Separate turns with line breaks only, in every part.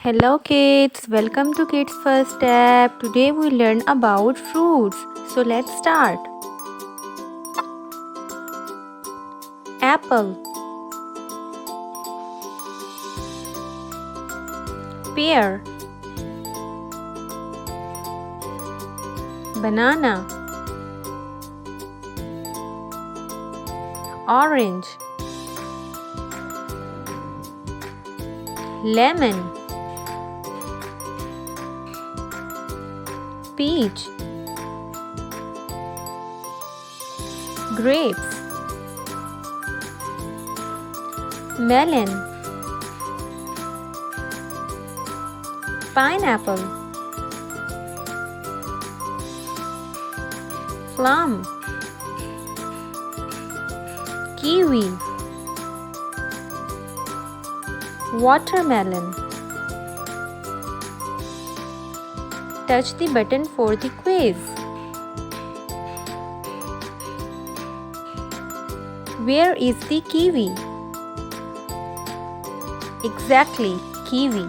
Hello kids, welcome to Kids First Step. Today we learn about fruits. So let's start. Apple, pear, banana, orange, lemon, peach, grapes, melon, pineapple, plum, kiwi, watermelon. Touch the button for the quiz. Where is the kiwi? Exactly, kiwi.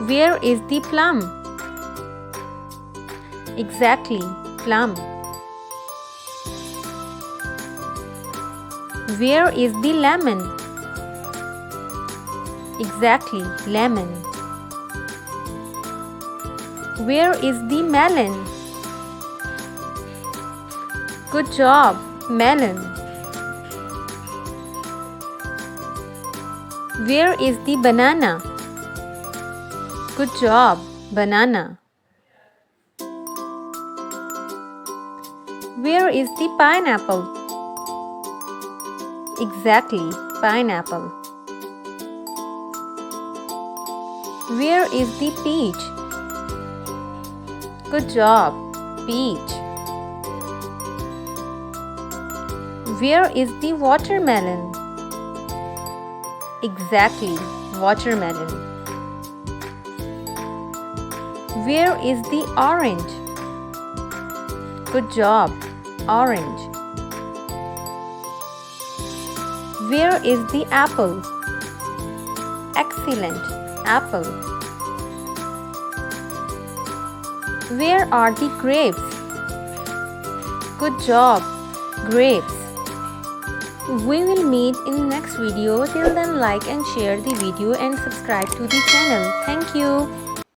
Where is the plum? Exactly, plum. Where is the lemon? Exactly, lemon. Where is the melon? Good job, melon. Where is the banana? Good job, banana. Where is the pineapple? Exactly, pineapple. Where is the peach? Good job, peach. Where is the watermelon? Exactly, watermelon. Where is the orange? Good job, orange. Where is the apple? Excellent, apple. Where are the grapes? Good job, grapes. We will meet in the next video. Till then, like and share the video and subscribe to the channel. Thank you.